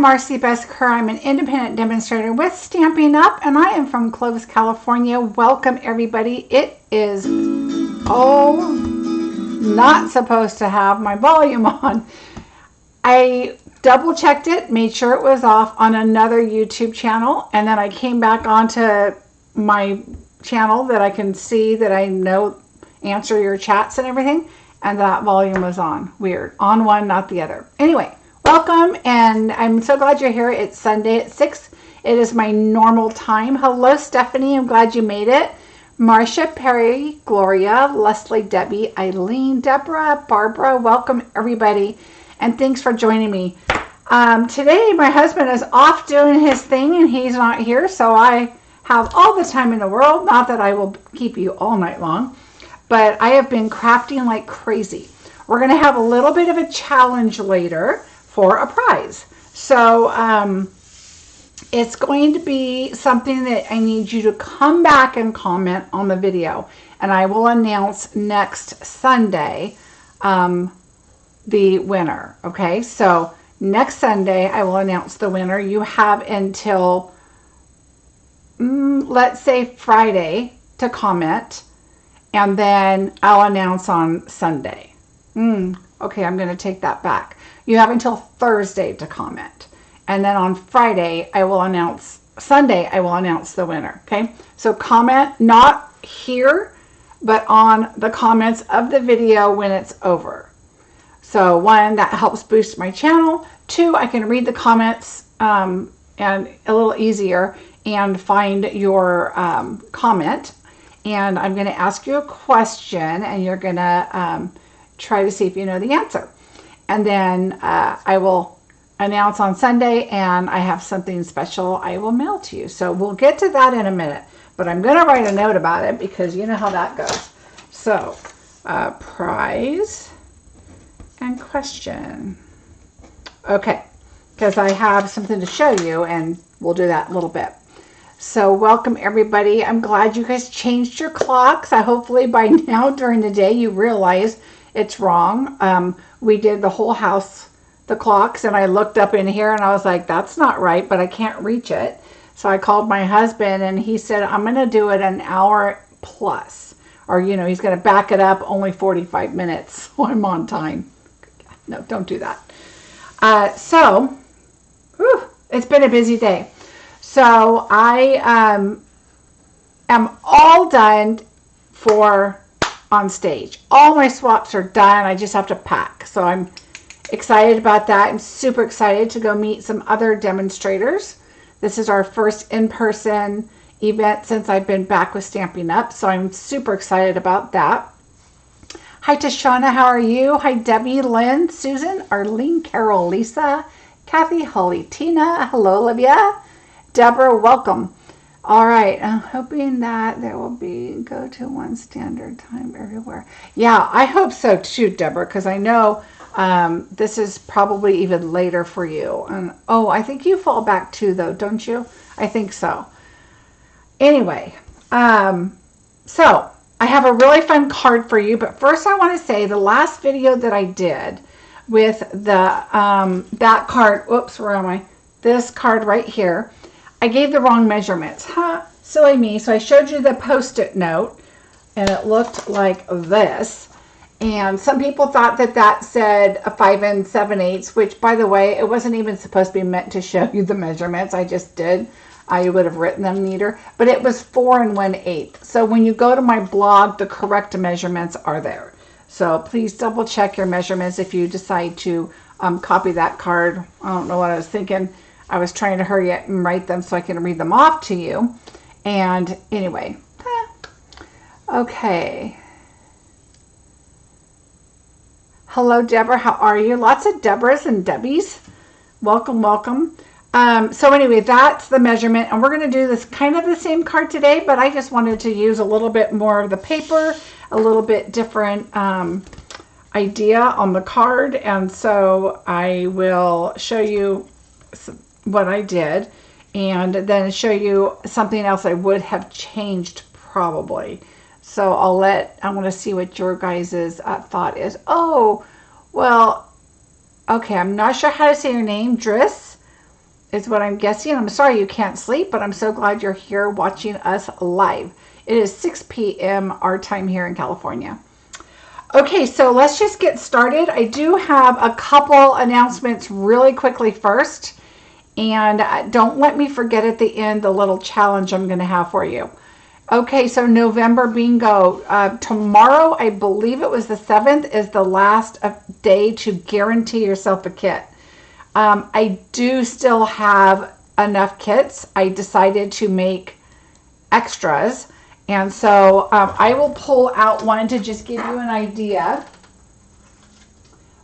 Marcie Besecker. I'm an independent demonstrator with Stampin' Up, and I am from Clovis, California. Welcome, everybody. It is, not supposed to have my volume on. I double checked it, made sure it was off on another YouTube channel, and then I came back onto my channel that I can see that I know answer your chats and everything, and that volume was on. Weird. On one, not the other. Anyway. Welcome, and I'm so glad you're here. It's Sunday at 6. It is my normal time. Hello, Stephanie. I'm glad you made it. Marcia, Perry, Gloria, Leslie, Debbie, Eileen, Deborah, Barbara. Welcome, everybody, and thanks for joining me. Today, my husband is off doing his thing, and he's not here, so I have all the time in the world. Not that I will keep you all night long, but I have been crafting like crazy. We're going to have a little bit of a challenge later for a prize. So it's going to be something that I need you to come back and comment on the video, and I will announce next Sunday the winner. Okay, so next Sunday I will announce the winner. You have until let's say Friday to comment, and then I'll announce on Sunday. Okay, I'm going to take that back. You have until Thursday to comment. And then on Friday, Sunday, I will announce the winner. Okay? So comment not here, but on the comments of the video when it's over. So 1, that helps boost my channel. 2, I can read the comments and a little easier and find your comment. And I'm going to ask you a question, and you're going to try to see if you know the answer. And then I will announce on Sunday, and I have something special I will mail to you. So we'll get to that in a minute. But I'm going to write a note about it because you know how that goes. So prize and question. Okay, because I have something to show you, and we'll do that in a little bit. So welcome, everybody. I'm glad you guys changed your clocks. Hopefully by now during the day you realize it's wrong. We did the whole house, the clocks, and I looked up in here and I was like, that's not right, but I can't reach it. So I called my husband, and he said, I'm going to do it an hour plus. Or, you know, he's going to back it up only 45 minutes. So I'm on time. No, don't do that. It's been a busy day. So I am all done for on stage. All my swaps are done. I just have to pack. So I'm excited about that. I'm super excited to go meet some other demonstrators. This is our first in-person event since I've been back with Stampin' Up. So I'm super excited about that. Hi Tashana, how are you? Hi Debbie, Lynn, Susan, Arlene, Carol, Lisa, Kathy, Holly, Tina. Hello Olivia. Deborah, welcome. All right, I'm hoping that there will be go to one standard time everywhere. Yeah, I hope so too, Deborah, because I know this is probably even later for you. And oh, I think you fall back too, though, don't you? I think so. Anyway, so I have a really fun card for you, but first I want to say the last video that I did with the that card. Oops, where am I? This card right here. I gave the wrong measurements. Silly me. So I showed you the post-it note, and it looked like this. And some people thought that that said a 5 7/8, which, by the way, it wasn't even supposed to be meant to show you the measurements. I just did. I would have written them neater. But it was 4 1/8. So when you go to my blog, the correct measurements are there. So please double check your measurements if you decide to copy that card. I don't know what I was thinking. I was trying to hurry up and write them so I can read them off to you. And anyway, okay. Hello, Deborah. How are you? Lots of Deborahs and Debbies. Welcome, welcome. So anyway, that's the measurement. And we're going to do this kind of the same card today, but I just wanted to use a little bit more of the paper, a little bit different idea on the card. And so I will show you what I did, and then show you something else I would have changed probably. So I want to see what your guys' thought is. Oh, well, okay, I'm not sure how to say your name, Driss. is what I'm guessing. I'm sorry you can't sleep, but I'm so glad you're here watching us live. It is 6 p.m. our time here in California. Okay, so let's just get started. I do have a couple announcements really quickly first. And don't let me forget at the end the little challenge I'm going to have for you. Okay, so November bingo. Tomorrow, I believe it was the 7th, is the last day to guarantee yourself a kit. I do still have enough kits. I decided to make extras. And so I will pull out one to just give you an idea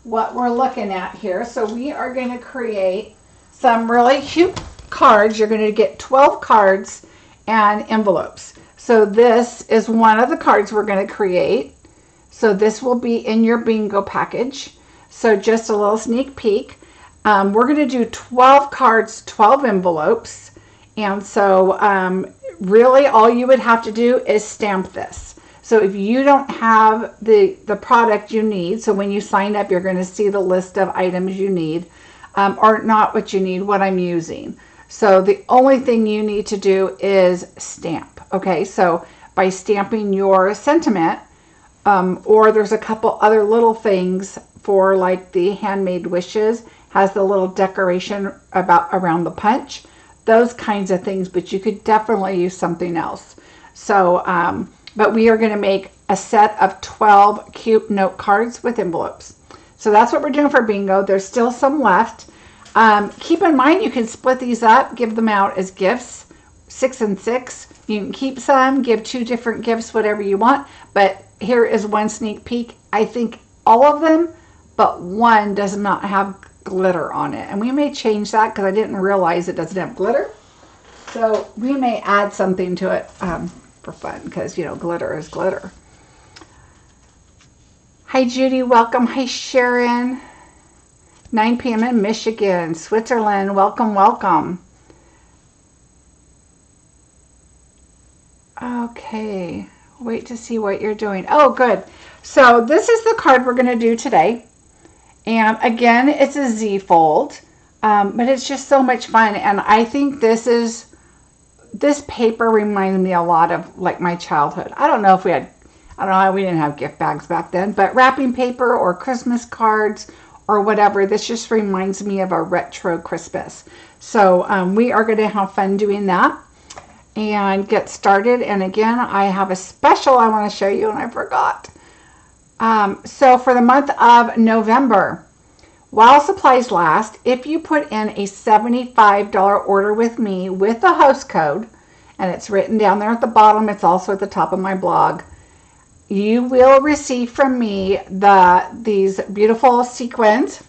what we're looking at here. So we are going to create some really cute cards. You're going to get 12 cards and envelopes. So this is one of the cards we're going to create. So this will be in your bingo package. So just a little sneak peek. We're going to do 12 cards, 12 envelopes. And so really all you would have to do is stamp this. So if you don't have the product you need, so when you sign up, you're going to see the list of items you need, or not what you need, what I'm using. So the only thing you need to do is stamp. Okay, so by stamping your sentiment, or there's a couple other little things for like the handmade wishes, has the little decoration around the punch, those kinds of things, but you could definitely use something else. So, but we are going to make a set of 12 cute note cards with envelopes. So that's what we're doing for bingo. There's still some left. Keep in mind you can split these up, give them out as gifts, 6 and 6. You can keep some, give 2 different gifts, whatever you want. But here is one sneak peek. I think all of them, but one does not have glitter on it. And we may change that because I didn't realize it doesn't have glitter. So we may add something to it for fun because, you know, glitter is glitter. Hi, Judy. Welcome. Hi, Sharon. 9 p.m. in Michigan, Switzerland. Welcome, welcome. Okay. Wait to see what you're doing. Oh, good. So this is the card we're going to do today. And again, it's a Z fold, but it's just so much fun. And I think this paper reminds me a lot of like my childhood. I don't know, we didn't have gift bags back then, but wrapping paper or Christmas cards or whatever, this just reminds me of a retro Christmas. So we are going to have fun doing that and get started. And again, I have a special I want to show you and I forgot. So for the month of November, while supplies last, if you put in a $75 order with me with the host code, and it's written down there at the bottom, it's also at the top of my blog, you will receive from me these beautiful sequins,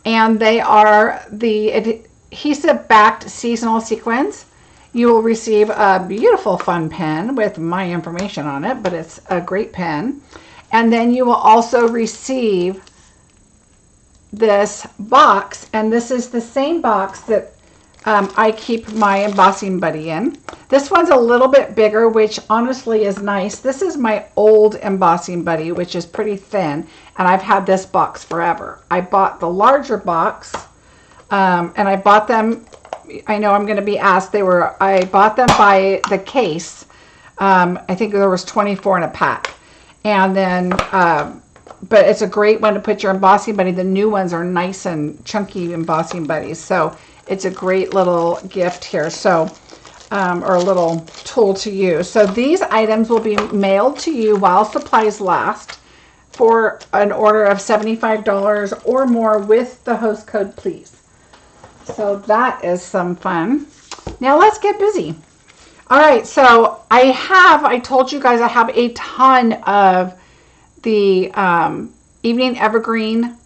and they are the adhesive backed seasonal sequins. You will receive a beautiful fun pen with my information on it, but it's a great pen. And then you will also receive this box, and this is the same box that I keep my embossing buddy in. This one's a little bit bigger, which honestly is nice. This is my old embossing buddy, which is pretty thin, and I've had this box forever. I bought the larger box, and I bought them, I know I'm going to be asked, I bought them by the case. I think there was 24 in a pack. And then, but it's a great one to put your embossing buddy. The new ones are nice and chunky embossing buddies. So it's a great little gift here. So, or a little tool to use. So these items will be mailed to you while supplies last for an order of $75 or more with the host code, please. So that is some fun. Now let's get busy. All right, so I told you guys I have a ton of the Evening Evergreen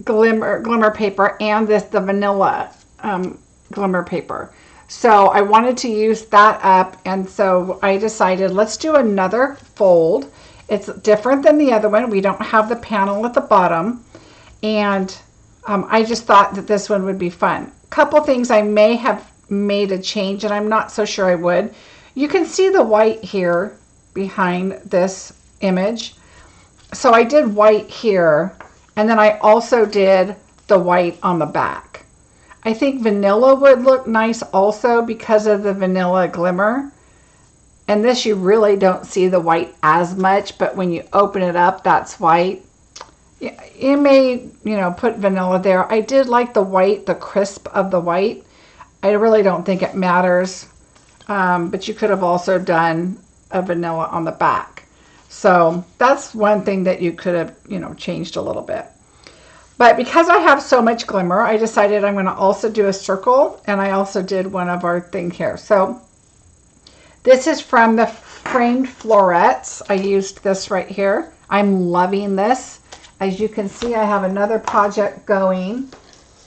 glimmer paper and the vanilla glimmer paper. So I wanted to use that up, and so I decided let's do another fold. It's different than the other one. We don't have the panel at the bottom, and I just thought that this one would be fun. Couple things I may have made a change, and I'm not so sure I would. You can see the white here behind this image. So I did white here, and then I also did the white on the back. I think vanilla would look nice also because of the vanilla glimmer. And this you really don't see the white as much, but when you open it up, that's white. You may, put vanilla there. I did like the white, the crisp of the white. I really don't think it matters, but you could have also done a vanilla on the back. So that's one thing that you could have, changed a little bit. But because I have so much glimmer, I decided I'm going to also do a circle, and I also did one of our thing here. So this is from the framed florets. I used this right here. I'm loving this. As you can see, I have another project going,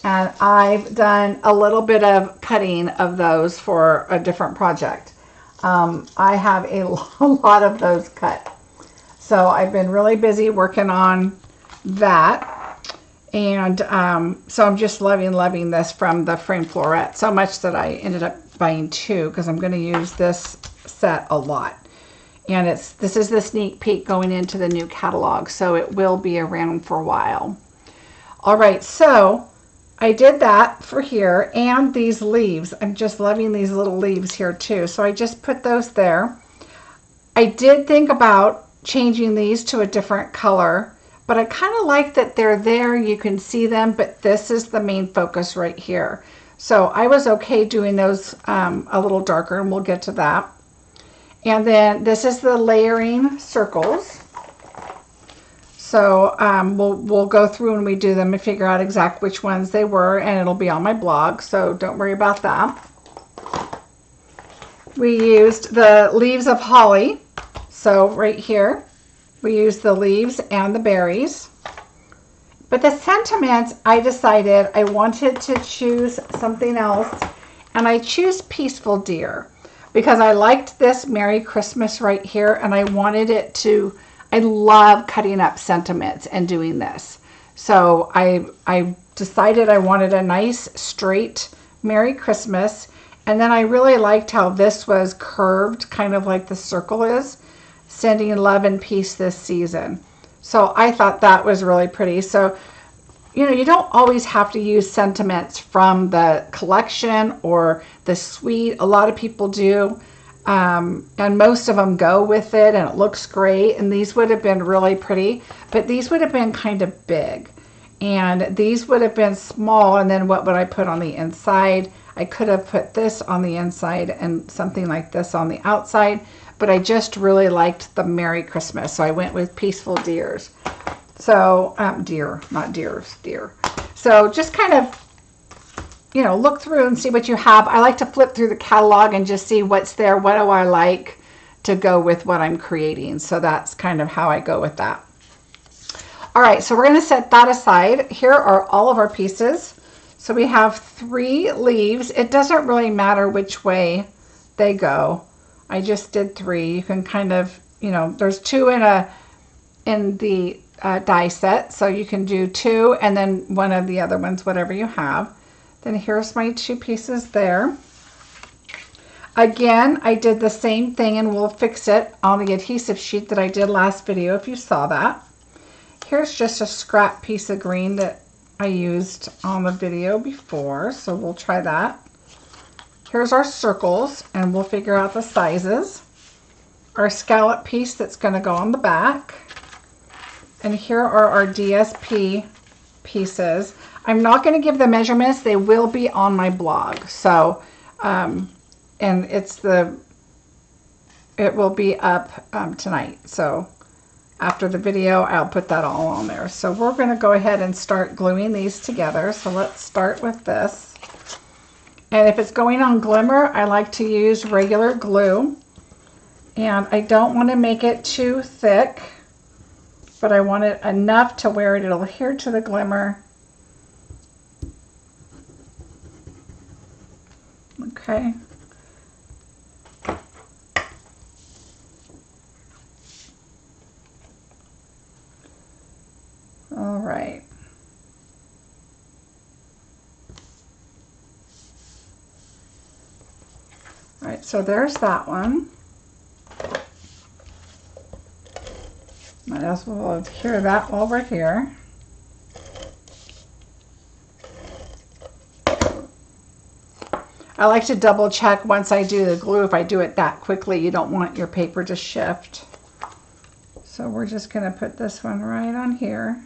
and I've done a little bit of cutting of those for a different project. I have a lot of those cut. So I've been really busy working on that. And so I'm just loving this from the frame floret so much that I ended up buying two because I'm going to use this set a lot. And this is the sneak peek going into the new catalog, so it will be around for a while. All right, so I did that for here, and these leaves. I'm just loving these little leaves here too. So I just put those there. I did think about changing these to a different color, but I kind of like that they're there. You can see them, but this is the main focus right here. So I was okay doing those a little darker, and we'll get to that. And then this is the layering circles. So we'll go through when we do them and figure out exactly which ones they were, and it'll be on my blog, so don't worry about that. We used the leaves of holly. So right here, we used the leaves and the berries. But the sentiments, I decided I wanted to choose something else, and I choose Peaceful Deer because I liked this Merry Christmas right here, and I wanted it to, I love cutting up sentiments and doing this. So I decided I wanted a nice straight Merry Christmas, and then I really liked how this was curved, kind of like the circle is, sending love and peace this season. So I thought that was really pretty. So, you don't always have to use sentiments from the collection or the suite. A lot of people do, and most of them go with it, and it looks great. And these would have been really pretty, but these would have been kind of big, and these would have been small. And then what would I put on the inside? I could have put this on the inside and something like this on the outside, but I just really liked the Merry Christmas, so I went with Peaceful Deers. So, deer. So just kind of, look through and see what you have. I like to flip through the catalog and just see what's there. What do I like to go with what I'm creating? So that's kind of how I go with that. All right, so we're going to set that aside. Here are all of our pieces. So we have 3 leaves. It doesn't really matter which way they go. I just did 3. You can kind of, there's 2 in the die set, so you can do 2 and then one of the other ones, whatever you have. Then here's my 2 pieces there. Again, I did the same thing, and we'll fix it on the adhesive sheet that I did last video if you saw that. Here's just a scrap piece of green that I used on the video before, so we'll try that. Here's our circles, and we'll figure out the sizes. Our scallop piece that's going to go on the back. And here are our DSP pieces. I'm not going to give the measurements. They will be on my blog. So, and it will be up tonight. So after the video, I'll put that all on there. So we're going to go ahead and start gluing these together. So let's start with this. And if it's going on glimmer, I like to use regular glue. And I don't want to make it too thick, but I want it enough to where it'll adhere to the glimmer. Okay. All right. All right, so there's that one. Might as well adhere that while we're here. I like to double check once I do the glue. If I do it that quickly, you don't want your paper to shift. So we're just going to put this one right on here.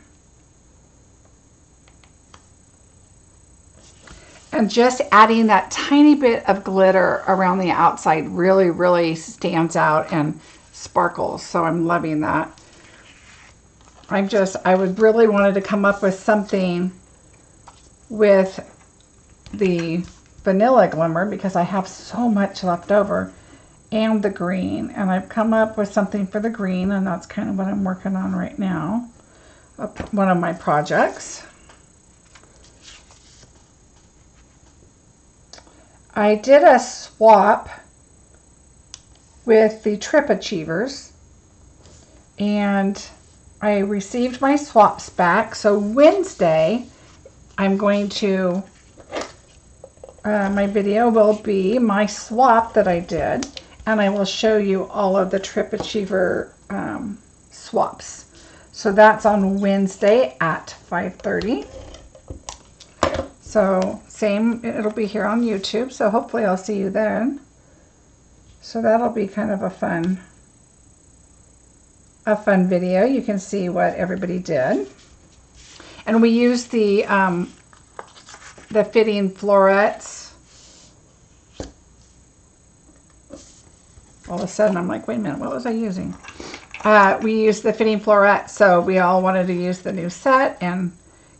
And just adding that tiny bit of glitter around the outside really, really stands out and sparkles. So I'm loving that. I would really wanted to come up with something with the vanilla glimmer because I have so much left over, and the green. And I've come up with something for the green, and that's kind of what I'm working on right now. One of my projects. I did a swap with the Trip Achievers, and I received my swaps back. So Wednesday, I'm going to, my video will be my swap that I did, and I will show you all of the Trip Achiever swaps. So that's on Wednesday at 5:30. So same, it'll be here on YouTube, so hopefully I'll see you then. So that'll be kind of a fun video. You can see what everybody did. And we used the fitting florets. All of a sudden I'm like, wait a minute, what was I using? We used the fitting florets, so we all wanted to use the new set, and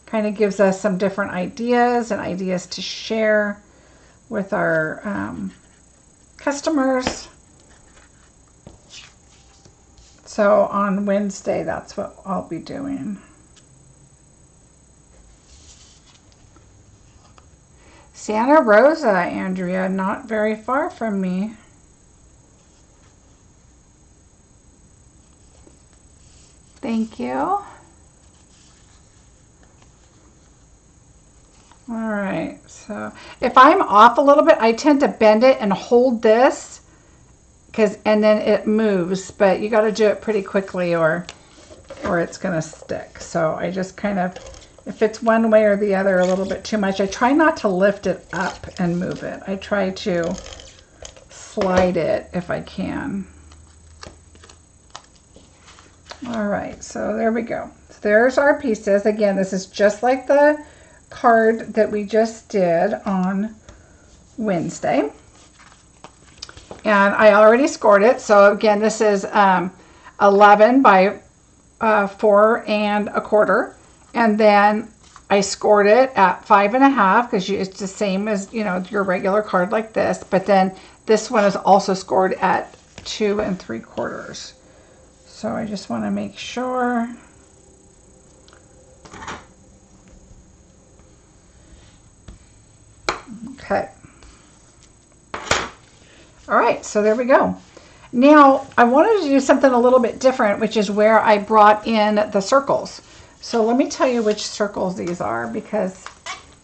kind of gives us some different ideas and ideas to share with our customers. So on Wednesday, that's what I'll be doing. Santa Rosa, Andrea, not very far from me. Thank you. All right, so if I'm off a little bit, I tend to bend it and hold this, and then it moves, but you got to do it pretty quickly or it's going to stick. So I just kind of, if it's one way or the other a little bit too much, I try not to lift it up and move it. I try to slide it if I can. All right, so there we go. So there's our pieces. Again, this is just like the card that we just did on Wednesday, and I already scored it. So again, this is 11 by 4 1/4, and then I scored it at 5 1/2 because it's the same as, you know, your regular card like this, but then this one is also scored at 2 3/4. So I just want to make sure. Okay. All right, so there we go. Now, I wanted to do something a little bit different, which is where I brought in the circles. So let me tell you which circles these are, because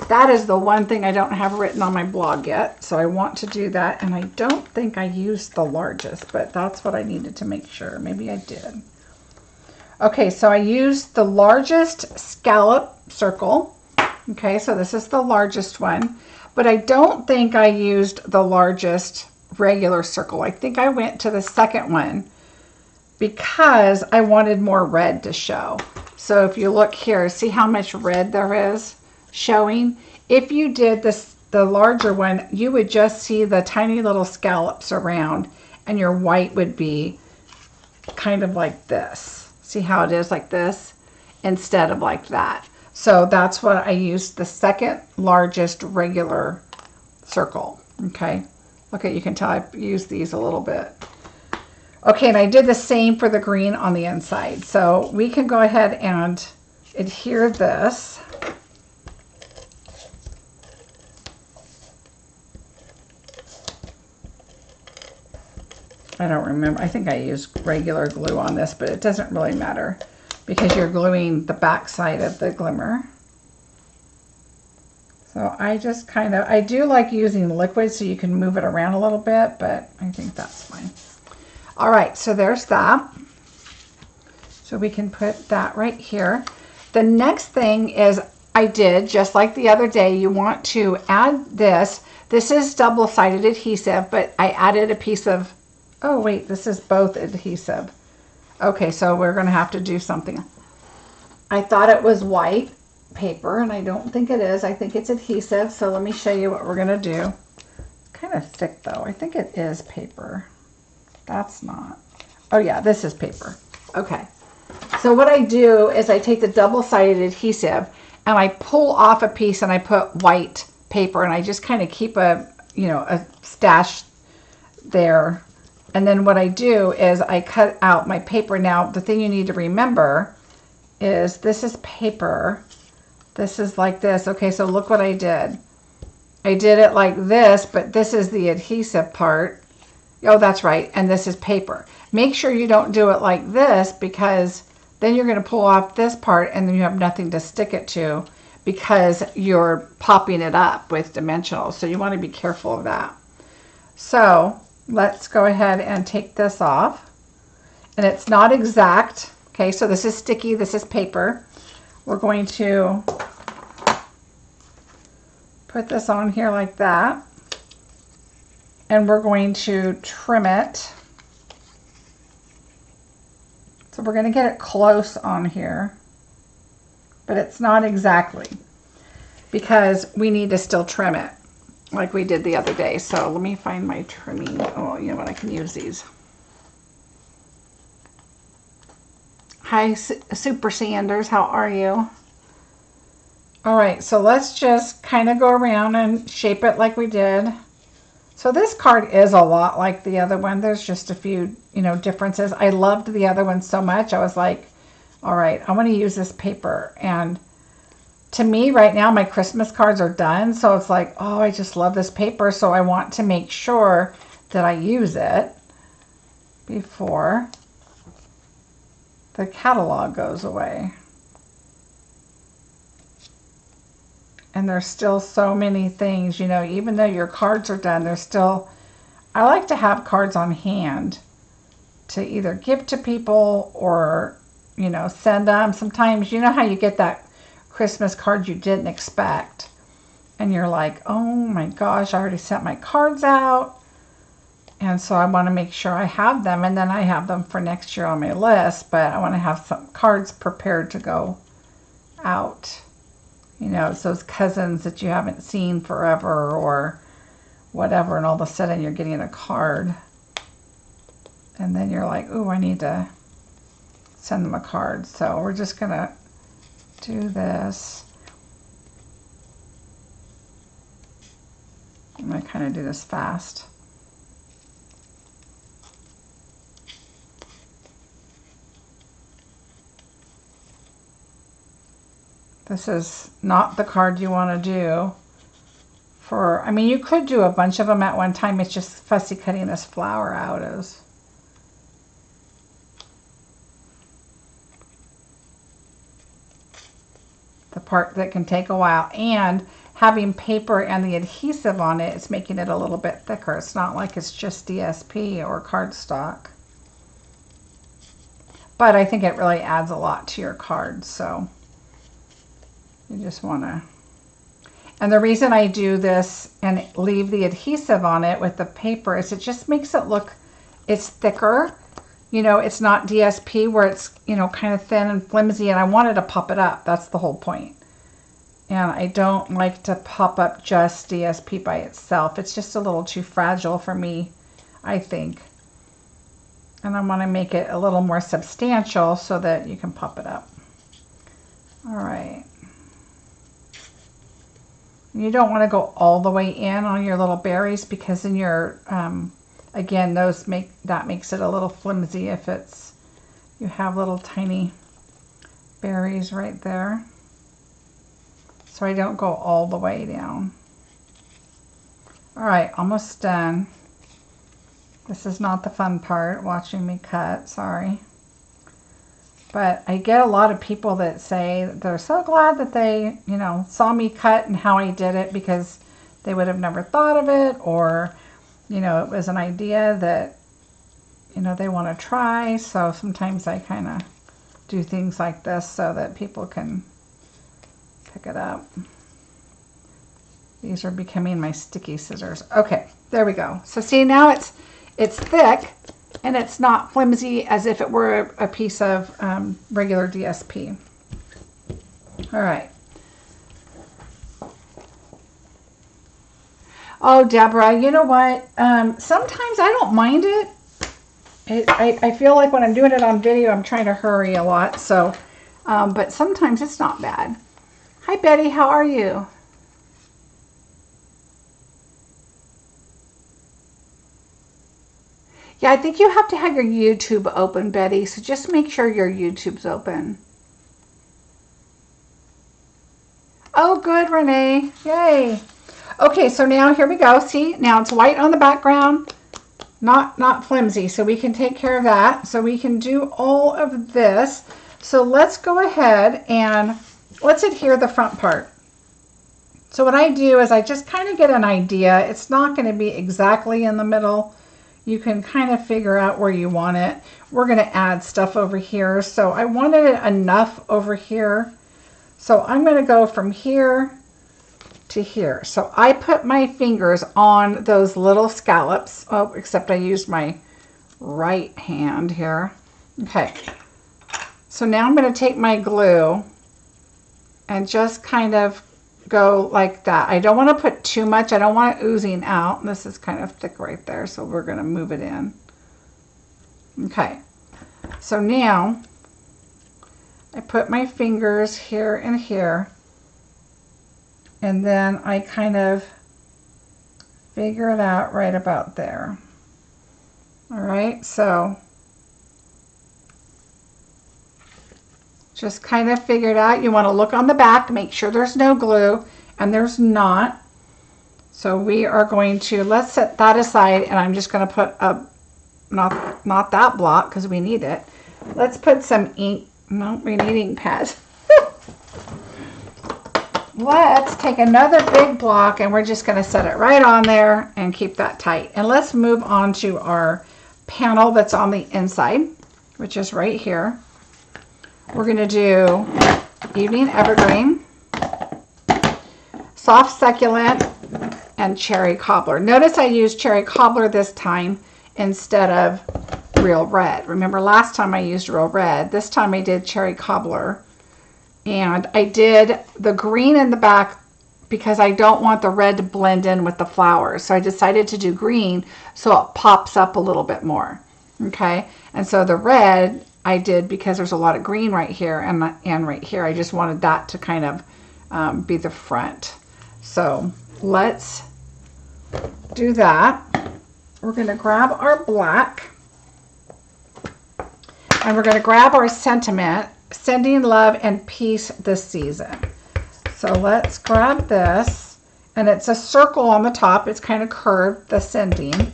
that is the one thing I don't have written on my blog yet. So I want to do that, and I don't think I used the largest, but that's what I needed to make sure. Maybe I did. Okay, so I used the largest scallop circle. Okay, so this is the largest one. But I don't think I used the largest regular circle. I think I went to the second one because I wanted more red to show. So if you look here, see how much red there is showing? If you did this, the larger one, you would just see the tiny little scallops around, and your white would be kind of like this. See how it is like this instead of like that. So that's what I used, the second largest regular circle. Okay, look at, you can tell I've used these a little bit. Okay, and I did the same for the green on the inside. So we can go ahead and adhere this. I don't remember. I think I used regular glue on this, but it doesn't really matter because you're gluing the back side of the glimmer. So I just kind of, I do like using liquid so you can move it around a little bit, but I think that's fine. All right, so there's that. So we can put that right here. The next thing is, I did, just like the other day, you want to add this. This is double-sided adhesive, but I added a piece of, oh wait, this is both adhesive. Okay, so we're going to have to do something. I thought it was white paper, and I don't think it is. I think it's adhesive, so let me show you what we're going to do. It's kind of thick, though. I think it is paper. That's not. Oh, yeah, this is paper. Okay. So what I do is I take the double-sided adhesive, and I pull off a piece, and I put white paper, and I just kind of keep a, you know, a stash there. And then what I do is I cut out my paper. Now, the thing you need to remember is this is paper. This is like this. Okay, so look what I did. I did it like this, but this is the adhesive part. Oh, that's right. And this is paper. Make sure you don't do it like this, because then you're going to pull off this part and then you have nothing to stick it to because you're popping it up with dimensionals. So you want to be careful of that. So let's go ahead and take this off. And it's not exact. Okay, so this is sticky. This is paper. We're going to put this on here like that. And we're going to trim it. So we're going to get it close on here. But it's not exactly, because we need to still trim it like we did the other day. So let me find my trimming. Oh, you know what? I can use these. Hi, Super Sanders. How are you? All right, so let's just kind of go around and shape it like we did. So this card is a lot like the other one. There's just a few, you know, differences. I loved the other one so much. I was like, all right, I want to use this paper. And to me right now, my Christmas cards are done. So it's like, oh, I just love this paper. So I want to make sure that I use it before the catalog goes away. And there's still so many things, you know, even though your cards are done, there's still, I like to have cards on hand to either give to people or, you know, send them. Sometimes, you know how you get that Christmas card you didn't expect, and you're like, oh my gosh, I already sent my cards out. And so I want to make sure I have them, and then I have them for next year on my list, but I want to have some cards prepared to go out. You know, it's those cousins that you haven't seen forever or whatever, and all of a sudden you're getting a card. And then you're like, ooh, I need to send them a card. So we're just going to do this. I'm going to kind of do this fast. This is not the card you want to do for, I mean, you could do a bunch of them at one time. It's just fussy cutting this flower out is. The part that can take a while, and having paper and the adhesive on it, it's making it a little bit thicker. It's not like it's just DSP or cardstock. But I think it really adds a lot to your card, so you just want to. And the reason I do this and leave the adhesive on it with the paper is it just makes it look, it's thicker. You know, it's not DSP where it's, you know, kind of thin and flimsy, and I wanted to pop it up. That's the whole point. And I don't like to pop up just DSP by itself. It's just a little too fragile for me, I think. And I want to make it a little more substantial so that you can pop it up. All right. You don't want to go all the way in on your little berries, because in your, again, that makes it a little flimsy if it's, you have little tiny berries right there. So I don't go all the way down. All right, almost done. This is not the fun part, watching me cut, sorry. But I get a lot of people that say they're so glad that they, you know, saw me cut and how I did it, because they would have never thought of it, or, you know, it was an idea that, you know, they want to try. So sometimes I kind of do things like this so that people can pick it up. These are becoming my sticky scissors. Okay, there we go. So see, now it's thick and it's not flimsy as if it were a piece of regular DSP. All right. Oh, Deborah, you know what? Sometimes I don't mind it. I feel like when I'm doing it on video, I'm trying to hurry a lot. So, but sometimes it's not bad. Hi, Betty. How are you? Yeah, I think you have to have your YouTube open, Betty. So just make sure your YouTube's open. Oh, good, Renee. Yay. Okay, so now here we go. See, now it's white on the background, not flimsy. So we can take care of that. So we can do all of this. So let's go ahead and let's adhere the front part. So what I do is I just kind of get an idea. It's not going to be exactly in the middle. You can kind of figure out where you want it. We're going to add stuff over here. So I wanted it enough over here. So I'm going to go from here to here. So I put my fingers on those little scallops. Oh, except I used my right hand here. Okay. So now I'm going to take my glue and just kind of go like that. I don't want to put too much. I don't want it oozing out. This is kind of thick right there, so we're going to move it in. Okay. So now I put my fingers here and here, and then I kind of figure it out right about there. All right, so just kind of figure it out. You want to look on the back, make sure there's no glue, and there's not. So we are going to, let's set that aside, and I'm just going to put a, not that block because we need it. Let's put some ink. No, we need ink pads. Let's take another big block and we're just going to set it right on there and keep that tight. And let's move on to our panel that's on the inside, which is right here. We're going to do Evening Evergreen, Soft Succulent, and Cherry Cobbler. Notice I used Cherry Cobbler this time instead of Real Red. Remember last time I used Real Red. This time I did Cherry Cobbler. And I did the green in the back because I don't want the red to blend in with the flowers. So I decided to do green so it pops up a little bit more. Okay. And so the red I did because there's a lot of green right here and right here. I just wanted that to kind of be the front. So let's do that. We're going to grab our black. And we're going to grab our sentiment, sending love and peace this season. So let's grab this, and it's a circle on the top. It's kind of curved, the sending.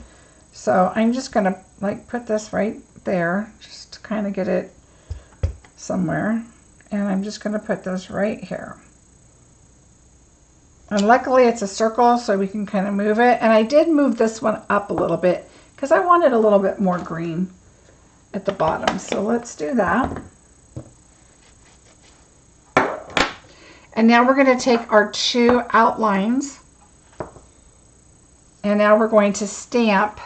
So I'm just going to like put this right there, just to kind of get it somewhere. And I'm just going to put this right here. And luckily it's a circle, so we can kind of move it. And I did move this one up a little bit because I wanted a little bit more green at the bottom. So let's do that. And now we're going to take our two outlines, and now we're going to stamp,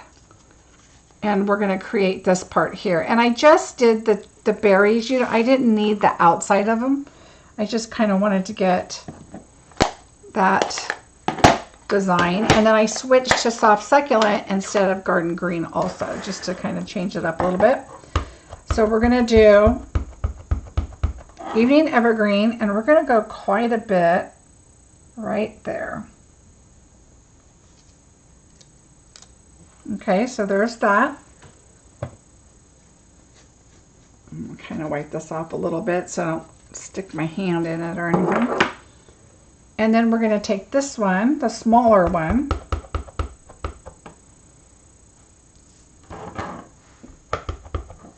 and we're going to create this part here. And I just did the berries. You know, I didn't need the outside of them. I just kind of wanted to get that design. And then I switched to Soft Succulent instead of Garden Green also, just to kind of change it up a little bit. So we're going to do Evening Evergreen, and we're going to go quite a bit right there. Okay, so there's that. I'm going to kind of wipe this off a little bit so I don't stick my hand in it or anything. And then we're going to take this one, the smaller one,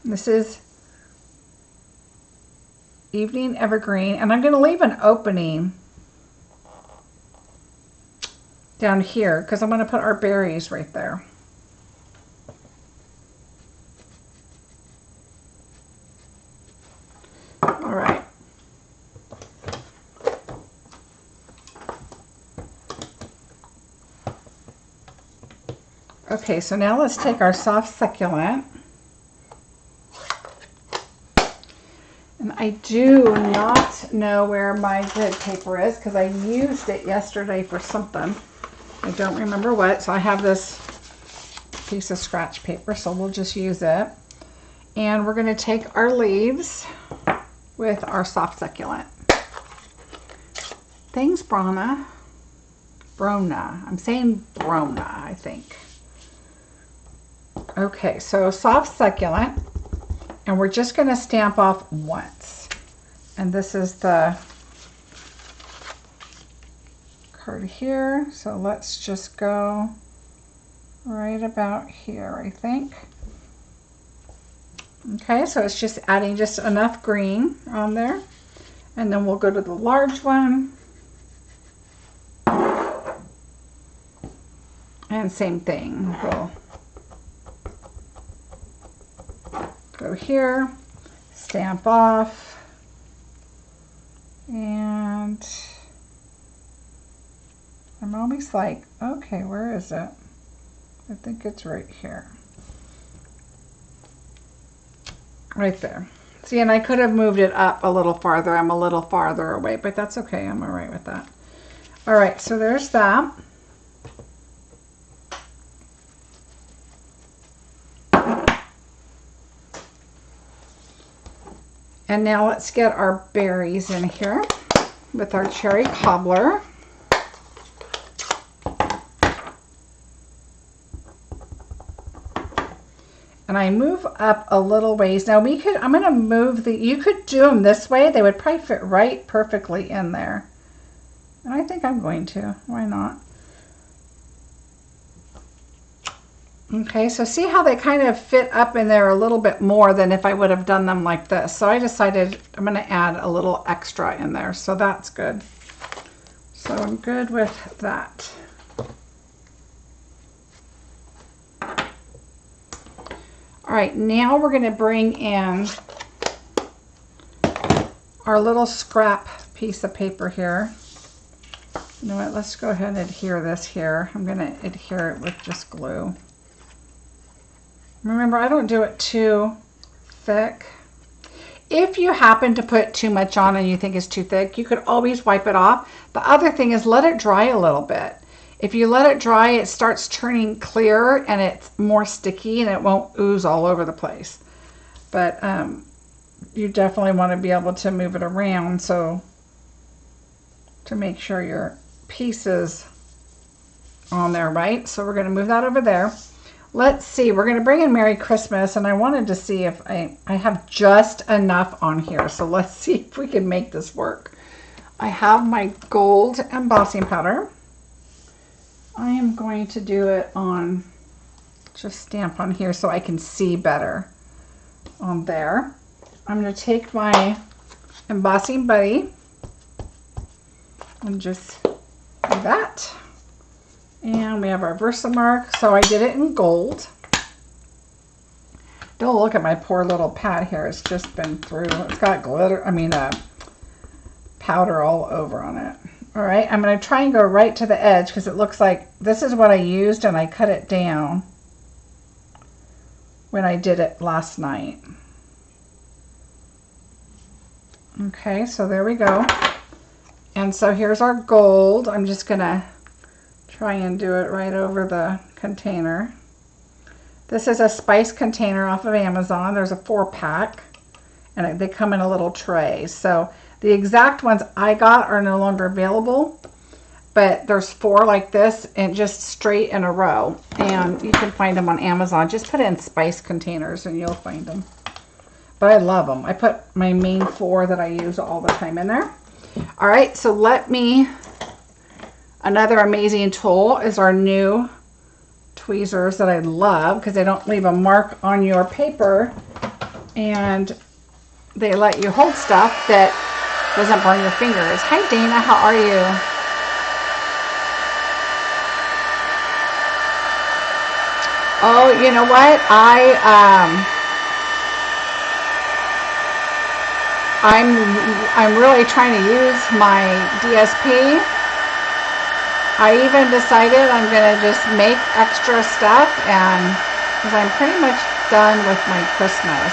this is Evening Evergreen, and I'm going to leave an opening down here because I'm going to put our berries right there. All right. Okay, so now let's take our soft succulent. And I do not know where my grid paper is because I used it yesterday for something. I don't remember what. So I have this piece of scratch paper, so we'll just use it. And we're going to take our leaves with our soft succulent. Thanks, Brona. Brona. I'm saying Brona, I think. Okay, so soft succulent. And we're just going to stamp off once. And this is the card here. So let's just go right about here, I think. Okay, so it's just adding just enough green on there. And then we'll go to the large one. And same thing. We'll go here, stamp off, and I'm always like, okay, where is it? I think it's right here. Right there. See, and I could have moved it up a little farther. I'm a little farther away, but that's okay. I'm all right with that. All right, so there's that. And now let's get our berries in here with our cherry cobbler. And I move up a little ways. Now I'm going to move you could do them this way. They would probably fit right perfectly in there. And I think I'm going to. Why not? Okay, so see how they kind of fit up in there a little bit more than if I would have done them like this. So I decided I'm going to add a little extra in there. So that's good. So I'm good with that. All right, now we're going to bring in our little scrap piece of paper here. You know what, let's go ahead and adhere this here. I'm going to adhere it with just glue. Remember, I don't do it too thick. If you happen to put too much on and you think it's too thick, you could always wipe it off. The other thing is let it dry a little bit. If you let it dry, it starts turning clearer and it's more sticky and it won't ooze all over the place. But you definitely want to be able to move it around so to make sure your piece is on there, right? So we're going to move that over there. Let's see, we're going to bring in Merry Christmas, and I wanted to see if I have just enough on here. So let's see if we can make this work. I have my gold embossing powder. I am going to do it on, just stamp on here so I can see better on there. I'm going to take my embossing buddy and just do that. And we have our Versamark. So I did it in gold. Don't look at my poor little pad here. It's just been through. It's got glitter, powder all over on it. All right, I'm going to try and go right to the edge because it looks like this is what I used and I cut it down when I did it last night. Okay, so there we go. And so here's our gold. I'm just going to try and do it right over the container. This is a spice container off of Amazon. There's a 4-pack and they come in a little tray. So the exact ones I got are no longer available, but there's 4 like this and just straight in a row. And you can find them on Amazon. Just put in spice containers and you'll find them. But I love them. I put my main 4 that I use all the time in there. All right, so another amazing tool is our new tweezers that I love because they don't leave a mark on your paper and they let you hold stuff that doesn't burn your fingers. Hi Dana, how are you? Oh, you know what? I'm really trying to use my DSP I even decided I'm going to just make extra stuff, and because I'm pretty much done with my Christmas.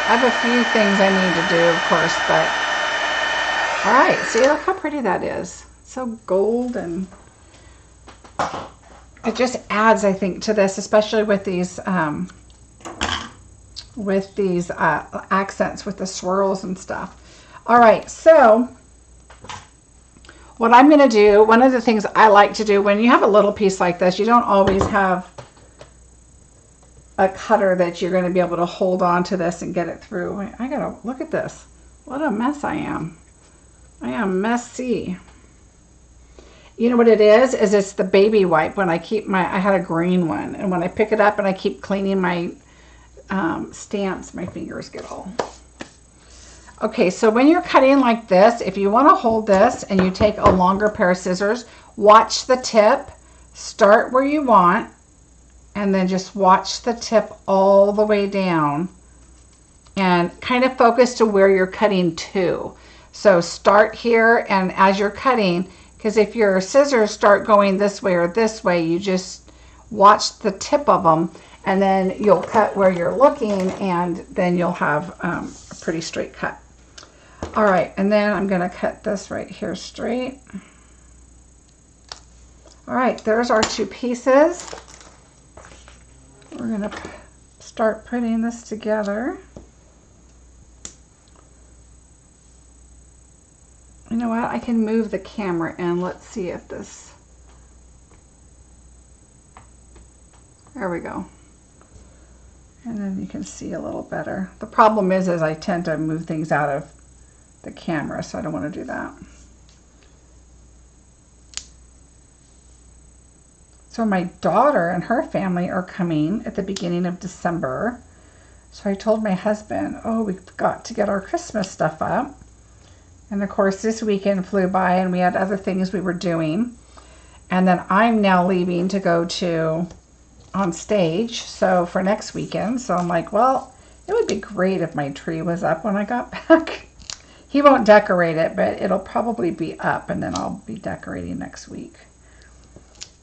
I have a few things I need to do, of course, but all right, see, look how pretty that is. So gold, and it just adds, I think, to this, especially with these accents with the swirls and stuff. All right, so what I'm going to do, one of the things I like to do when you have a little piece like this, you don't always have a cutter that you're going to be able to hold on to this and get it through. I gotta look at this. What a mess I am. I am messy. You know what it is it's the baby wipe. When I keep I had a green one, and when I pick it up and I keep cleaning my stamps, my fingers get all. Okay, so when you're cutting like this, if you want to hold this and you take a longer pair of scissors, watch the tip, start where you want, and then just watch the tip all the way down and kind of focus to where you're cutting to. So start here, and as you're cutting, because if your scissors start going this way or this way, you just watch the tip of them, and then you'll cut where you're looking, and then you'll have a pretty straight cut. All right, and then I'm going to cut this right here straight. All right, there's our two pieces. We're going to start putting this together. You know what? I can move the camera in. Let's see if this... There we go. And then you can see a little better. The problem is I tend to move things out of the camera, so I don't want to do that. So my daughter and her family are coming at the beginning of December. So I told my husband, oh, we've got to get our Christmas stuff up. And of course, this weekend flew by and we had other things we were doing. And then I'm now leaving to go to on stage, so for next weekend. So I'm like, well, it would be great if my tree was up when I got back. He won't decorate it, but it'll probably be up, and then I'll be decorating next week,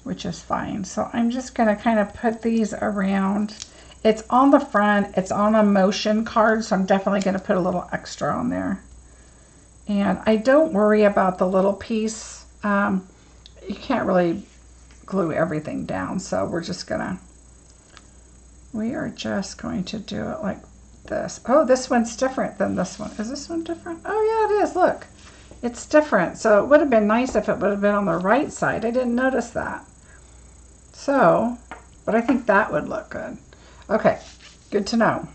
which is fine. So I'm just going to kind of put these around. It's on the front. It's on a motion card, so I'm definitely going to put a little extra on there. And I don't worry about the little piece. You can't really glue everything down, so we are just going to do it like this. Oh, this one's different than this one. Is this one different? Oh yeah, it is. Look, it's different. So it would have been nice if it would have been on the right side. I didn't notice that. So, but I think that would look good. Okay, good to know.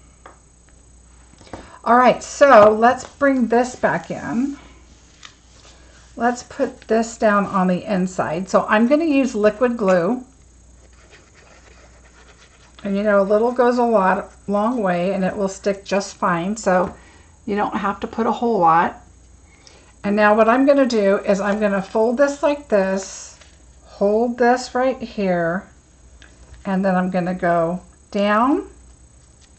All right, so let's bring this back in. Let's put this down on the inside. So I'm going to use liquid glue. And you know, a little goes a long way, and it will stick just fine. So you don't have to put a whole lot. And now what I'm going to do is I'm going to fold this like this, hold this right here, and then I'm going to go down.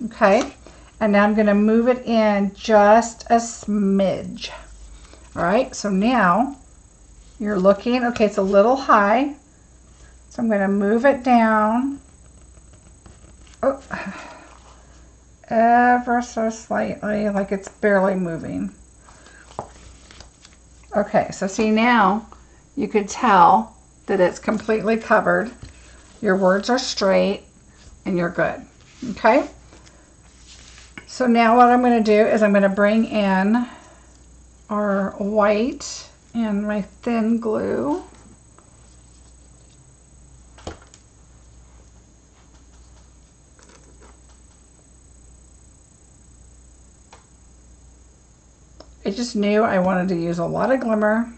Okay. And now I'm going to move it in just a smidge. All right, so now you're looking, okay, it's a little high. So I'm going to move it down. Oh, ever so slightly, like it's barely moving. Okay, so see now you could tell that it's completely covered. Your words are straight and you're good. Okay. So now what I'm going to do is I'm going to bring in our white and my thin glue. I just knew I wanted to use a lot of glimmer.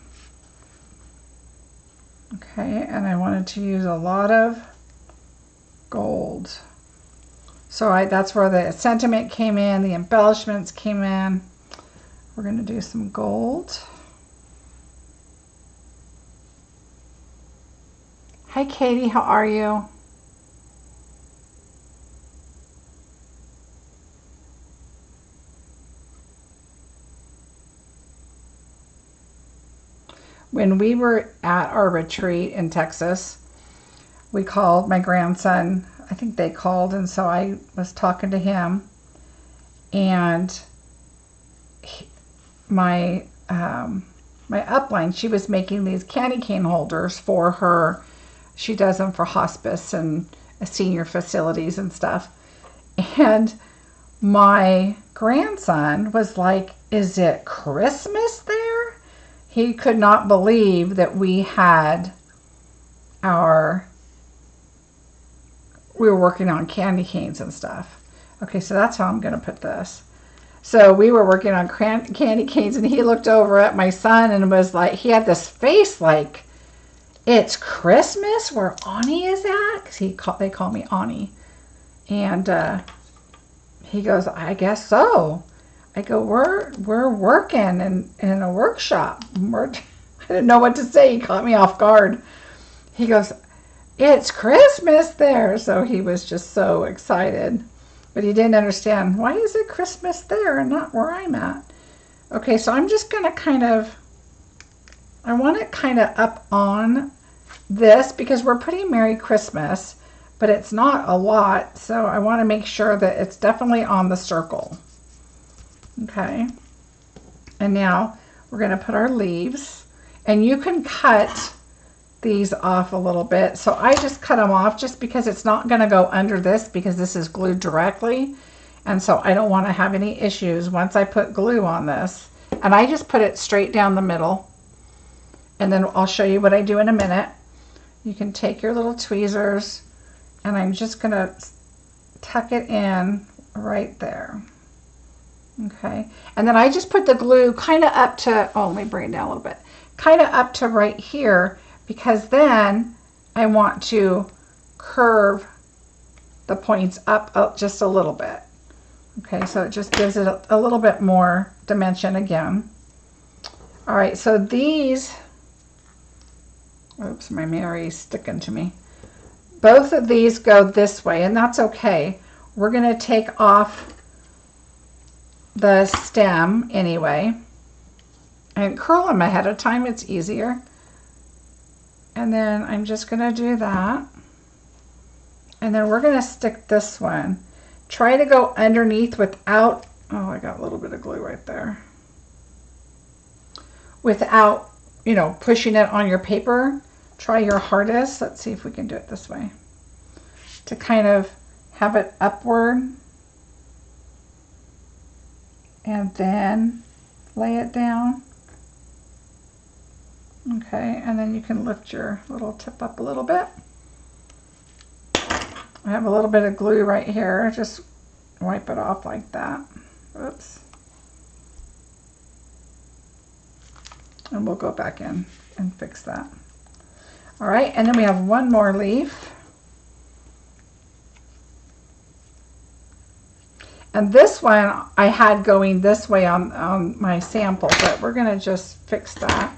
Okay, and I wanted to use a lot of gold. So that's where the sentiment came in, the embellishments came in. We're going to do some gold. Hi Katie, how are you? when we were at our retreat in Texas, we called my grandson. I think they called, and so I was talking to him, and my upline, she was making these candy cane holders for her. She does them for hospice and senior facilities and stuff. And my grandson was like, "Is it Christmas there?" He could not believe that we were working on candy canes and stuff. Okay, so that's how I'm going to put this. So we were working on candy canes, and he looked over at my son and was like, he had this face like, "It's Christmas where Ani is at?" Because they call me Ani. And he goes, "I guess so." I go, we're working in a workshop. I didn't know what to say. He caught me off guard. He goes, "It's Christmas there." So he was just so excited. But he didn't understand, why is it Christmas there and not where I'm at? Okay, so I'm just going to I want it kind of up on this because we're putting Merry Christmas, but it's not a lot. So I want to make sure that it's definitely on the circle. Okay. And now we're going to put our leaves, and you can cut these off a little bit. So I just cut them off just because it's not going to go under this because this is glued directly. And so I don't want to have any issues once I put glue on this. And I just put it straight down the middle. And then I'll show you what I do in a minute. You can take your little tweezers, and I'm just going to tuck it in right there. Okay. And then I just put the glue kind of up to, oh, let me bring it down a little bit, kind of up to right here, because then I want to curve the points up just a little bit. Okay, so it just gives it a little bit more dimension again. All right, so these, oops, my Mary's sticking to me. Both of these go this way, and that's okay. We're going to take off the stem anyway and curl them ahead of time. It's easier. And then I'm just going to do that. And then we're going to stick this one. Try to go underneath without, oh, I got a little bit of glue right there. Without, you know, pushing it on your paper. Try your hardest. Let's see if we can do it this way. To kind of have it upward. And then lay it down. Okay, and then you can lift your little tip up a little bit. I have a little bit of glue right here. Just wipe it off like that. Oops. And we'll go back in and fix that. All right, and then we have one more leaf. And this one I had going this way on my sample, but we're going to just fix that.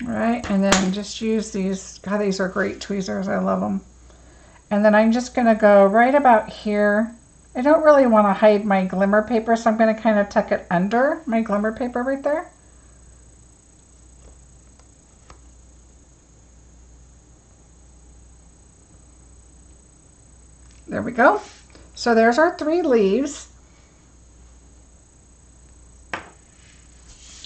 All right, and then just use these. God, these are great tweezers. I love them. And then I'm just going to go right about here. I don't really want to hide my glimmer paper, so I'm going to kind of tuck it under my glimmer paper right there. There we go. So there's our 3 leaves.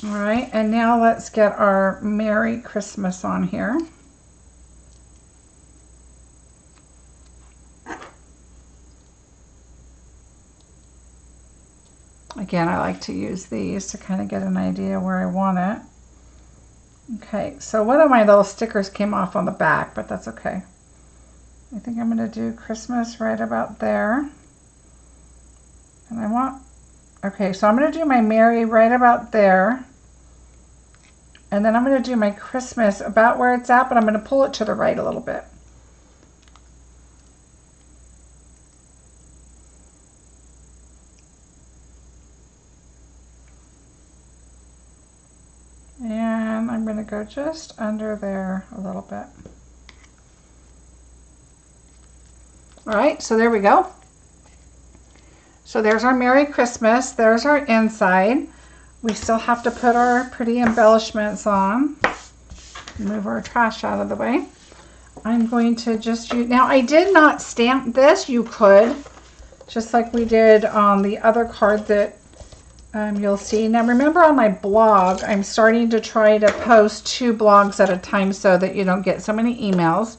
All right, and now let's get our Merry Christmas on here. Again, I like to use these to kind of get an idea where I want it. Okay, so one of my little stickers came off on the back, but that's okay. I think I'm going to do Christmas right about there. And I want, okay, so I'm going to do my Merry right about there. And then I'm going to do my Christmas about where it's at, but I'm going to pull it to the right a little bit. And I'm going to go just under there a little bit. All right, so there we go. So there's our Merry Christmas. There's our inside. We still have to put our pretty embellishments on. Move our trash out of the way. I'm going to just use, now I did not stamp this. You could, just like we did on the other card that you'll see. Now remember, on my blog, I'm starting to try to post 2 blogs at a time so that you don't get so many emails.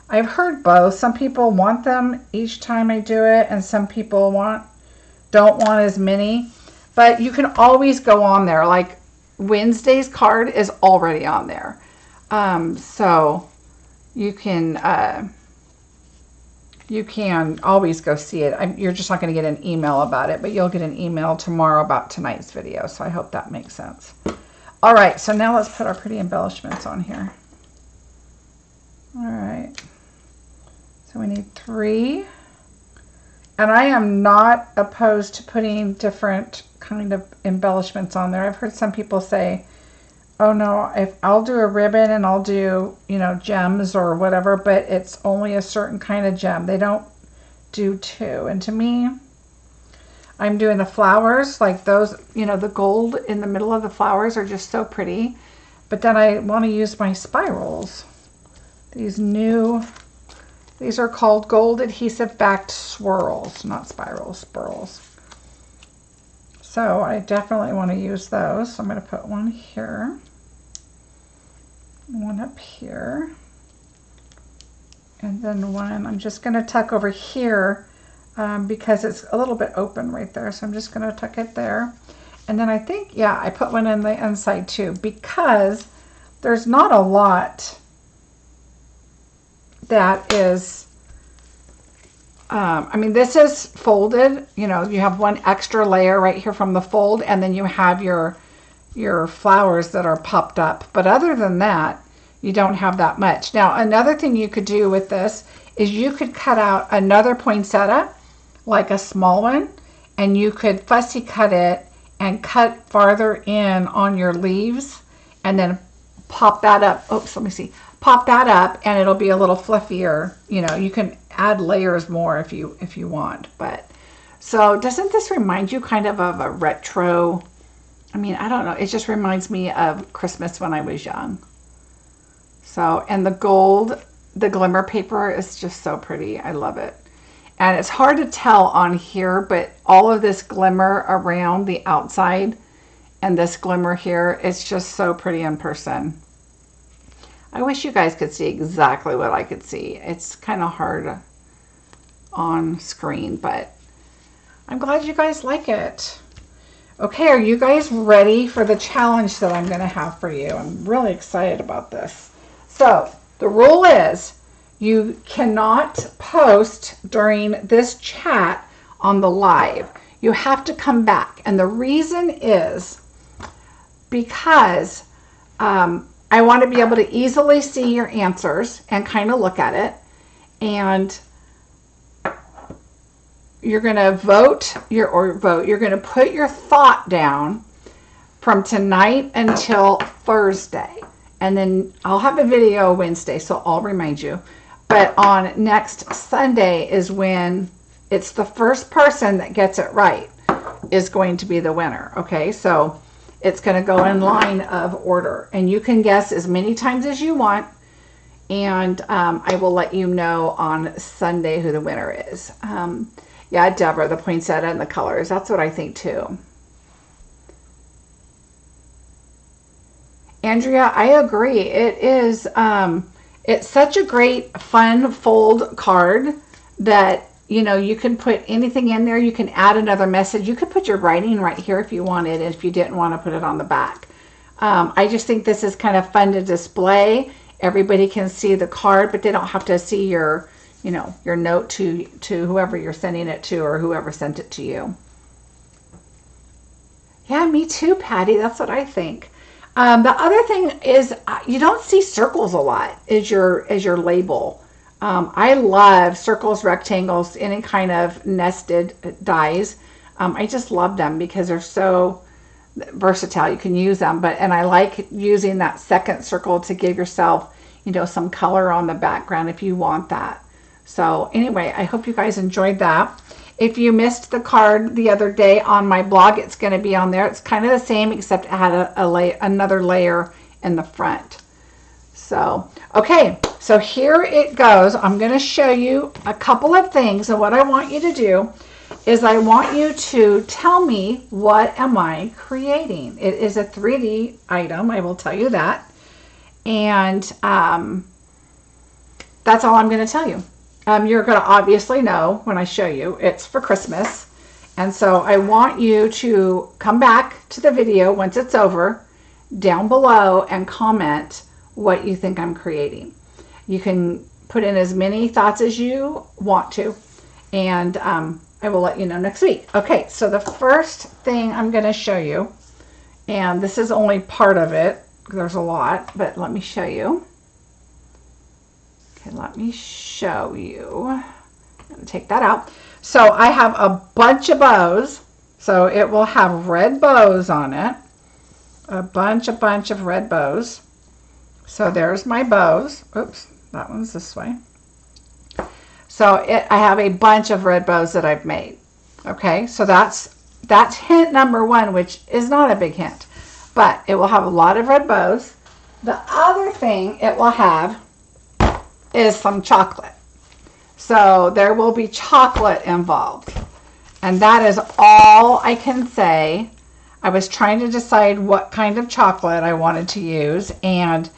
I've heard both. Some people want them each time I do it, and some people don't want as many. But you can always go on there. Like Wednesday's card is already on there. So you can always go see it. You're just not going to get an email about it, but you'll get an email tomorrow about tonight's video. So I hope that makes sense. All right, so now let's put our pretty embellishments on here. All right. So we need 3. And I am not opposed to putting different kind of embellishments on there. I've heard some people say, oh no, if I'll do a ribbon and I'll do, you know, gems or whatever, but it's only a certain kind of gem. They don't do 2. And to me, I'm doing the flowers, like those, you know, the gold in the middle of the flowers are just so pretty. But then I want to use my spirals. These are called gold adhesive backed swirls, not spirals, spirals. So I definitely want to use those. So I'm going to put one here, one up here, and then one I'm just going to tuck over here because it's a little bit open right there. So I'm just going to tuck it there. And then I think, yeah, I put one in the inside too, because there's not a lot that is, I mean, this is folded, you know, you have one extra layer right here from the fold, and then you have your flowers that are popped up. But other than that, you don't have that much. Now, another thing you could do with this is you could cut out another poinsettia, like a small one, and you could fussy cut it and cut farther in on your leaves, and then pop that up. Oops, let me see. Pop that up, and it'll be a little fluffier. You know, you can add layers more if you want. But so doesn't this remind you kind of a retro? I mean, I don't know. It just reminds me of Christmas when I was young. So, and the gold, the glimmer paper is just so pretty. I love it. And it's hard to tell on here, but all of this glimmer around the outside and this glimmer here, it's just so pretty in person. I wish you guys could see exactly what I could see. It's kind of hard on screen, but I'm glad you guys like it. Okay, are you guys ready for the challenge that I'm going to have for you? I'm really excited about this. So the rule is you cannot post during this chat on the live. You have to come back. And the reason is because I want to be able to easily see your answers and kind of look at it. And you're going to you're going to put your thought down from tonight until Thursday. And then I'll have a video Wednesday, so I'll remind you. But on next Sunday is when it's the first person that gets it right is going to be the winner. Okay, so it's going to go in line of order. And you can guess as many times as you want. And I will let you know on Sunday who the winner is. Yeah, Deborah, the poinsettia and the colors. That's what I think too. Andrea, I agree. It is, it's such a great fun fold card that, you know, you can put anything in there. You can add another message. You could put your writing right here if you wanted, if you didn't want to put it on the back. I just think this is kind of fun to display. Everybody can see the card, but they don't have to see your, you know, your note to whoever you're sending it to or whoever sent it to you. Yeah, me too, Patty. That's what I think. The other thing is you don't see circles a lot as your label. I love circles, rectangles, any kind of nested dies. I just love them because they're so versatile. You can use them, and I like using that second circle to give yourself, you know, some color on the background if you want that. So anyway, I hope you guys enjoyed that. If you missed the card the other day on my blog, it's going to be on there. It's kind of the same, except it had another layer in the front. So, okay, so here it goes. I'm going to show you a couple of things, and what I want you to do is I want you to tell me, what am I creating? It is a 3D item, I will tell you that. And that's all I'm going to tell you. You're going to obviously know when I show you. It's for Christmas. And so I want you to come back to the video once it's over, down below, and comment what you think I'm creating. You can put in as many thoughts as you want to, and I will let you know next week. Okay, so the first thing I'm going to show you, and this is only part of it, there's a lot, but let me show you. Okay, let me show you. I'm going to take that out. So I have a bunch of bows, so it will have red bows on it. A bunch of red bows. So there's my bows. Oops, that one's this way. So I have a bunch of red bows that I've made. Okay, so that's hint number one, which is not a big hint, but it will have a lot of red bows. The other thing it will have is some chocolate. So there will be chocolate involved. And that is all I can say. I was trying to decide what kind of chocolate I wanted to use, and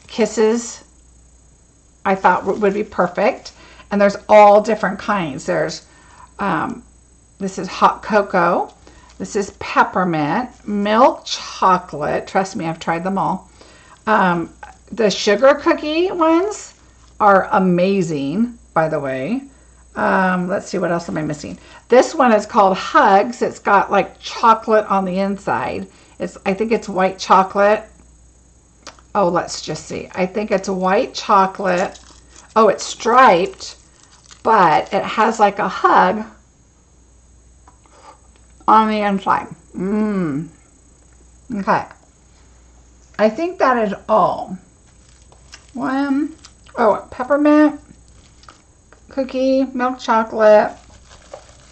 Kisses I thought would be perfect. And there's all different kinds. There's this is hot cocoa, this is peppermint, milk chocolate, trust me, I've tried them all. The sugar cookie ones are amazing, by the way. Let's see, what else am I missing? This one is called Hugs. It's got like chocolate on the inside. I think it's white chocolate. Oh, let's just see. I think it's white chocolate. Oh, it's striped, but it has like a hug on the inside. Okay. I think that is all. Peppermint, cookie, milk chocolate,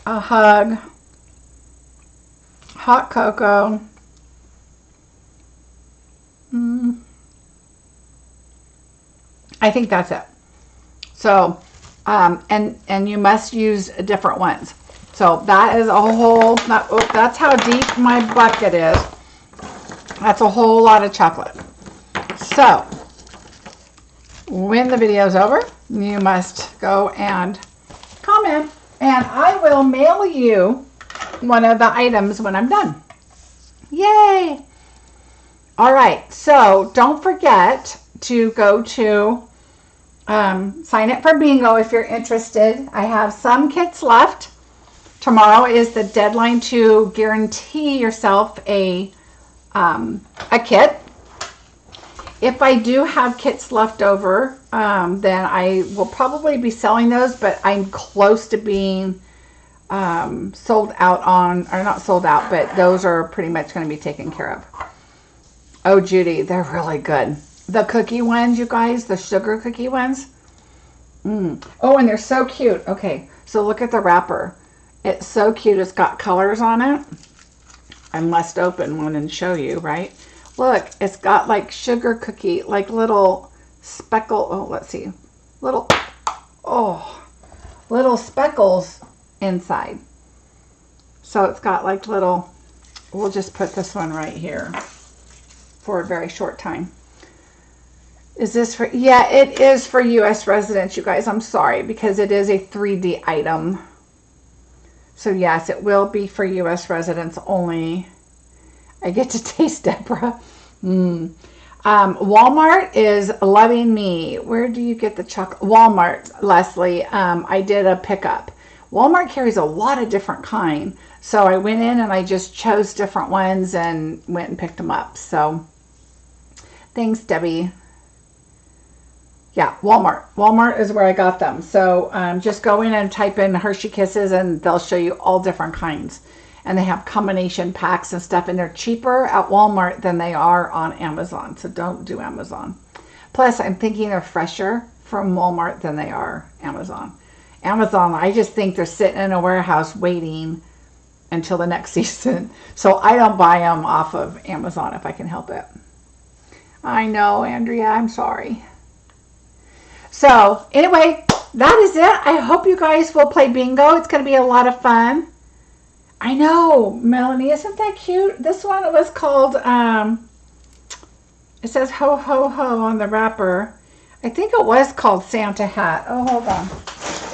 a hug, hot cocoa. I think that's it. So, and you must use different ones. So that is a whole, that's how deep my bucket is. That's a whole lot of chocolate. So, when the video is over, you must go and comment, and I will mail you one of the items when I'm done. Yay! All right, so don't forget to go to sign up for bingo if you're interested. I have some kits left. Tomorrow is the deadline to guarantee yourself a kit. If I do have kits left over, then I will probably be selling those, but I'm close to being sold out on, or not sold out, but those are pretty much going to be taken care of. Oh, Judy, they're really good. The cookie ones, you guys, the sugar cookie ones. Oh, and they're so cute. Okay, so look at the wrapper. It's so cute. It's got colors on it. I must open one and show you, right? Look, it's got like sugar cookie, like little speckle. Oh, let's see. Little speckles inside. So it's got like little, we'll just put this one right here for a very short time. Is this for, yeah, it is for U.S. residents, you guys. I'm sorry, because it is a 3D item. So yes, it will be for U.S. residents only. I get to taste Deborah. Walmart is loving me. Where do you get the chocolate? Walmart, Leslie. I did a pickup. Walmart carries a lot of different kind. So I went in and I just chose different ones and went and picked them up. So thanks, Debbie. Yeah, Walmart. Walmart is where I got them. So just go in and type in Hershey Kisses and they'll show you all different kinds. And they have combination packs and stuff, and they're cheaper at Walmart than they are on Amazon. So don't do Amazon. Plus, I'm thinking they're fresher from Walmart than they are Amazon. Amazon, I just think they're sitting in a warehouse waiting until the next season. So I don't buy them off of Amazon if I can help it. I know, Andrea, I'm sorry. So anyway, that is it. I hope you guys will play bingo. It's going to be a lot of fun. I know, Melanie, isn't that cute? This one was called, it says ho, ho, ho on the wrapper. I think it was called Santa Hat. Oh, hold on.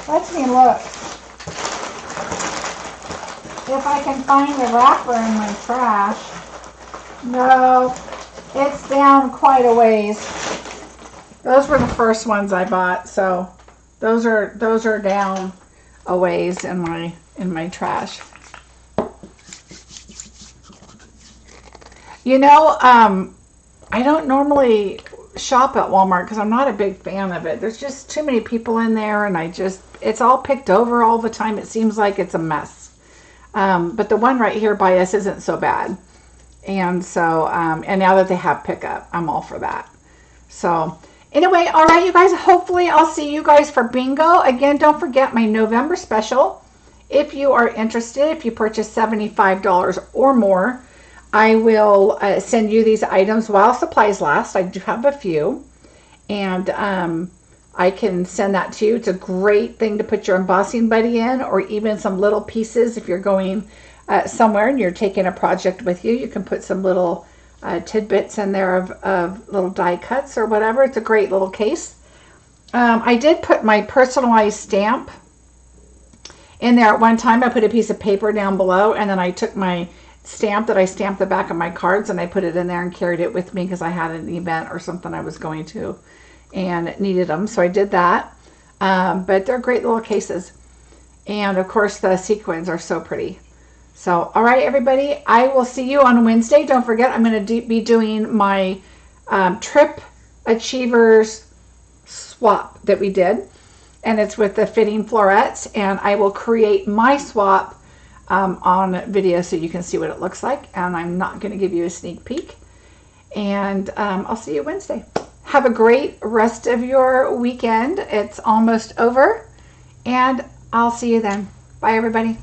Let me look. If I can find the wrapper in my trash. No, it's down quite a ways. Those were the first ones I bought, so those are down a ways in my trash. You know, I don't normally shop at Walmart because I'm not a big fan of it. There's just too many people in there, and it's all picked over all the time. It seems like it's a mess. But the one right here by us isn't so bad. And so, and now that they have pickup, I'm all for that. So anyway, all right, you guys, hopefully I'll see you guys for bingo. Again, don't forget my November special. If you are interested, if you purchase $75 or more, I will send you these items while supplies last. I do have a few, and I can send that to you. It's a great thing to put your embossing buddy in, or even some little pieces if you're going somewhere and you're taking a project with you. You can put some little tidbits in there of little die cuts or whatever. It's a great little case. I did put my personalized stamp in there at one time. I put a piece of paper down below, and then I took my stamp that I stamped the back of my cards and I put it in there and carried it with me because I had an event or something I was going to and needed them. So I did that. But they're great little cases. And of course the sequins are so pretty. So, all right, everybody, I will see you on Wednesday. Don't forget, I'm going to be doing my Trip Achievers swap that we did. And it's with the fitting florets. And I will create my swap on video so you can see what it looks like. And I'm not going to give you a sneak peek. And I'll see you Wednesday. Have a great rest of your weekend. It's almost over. And I'll see you then. Bye, everybody.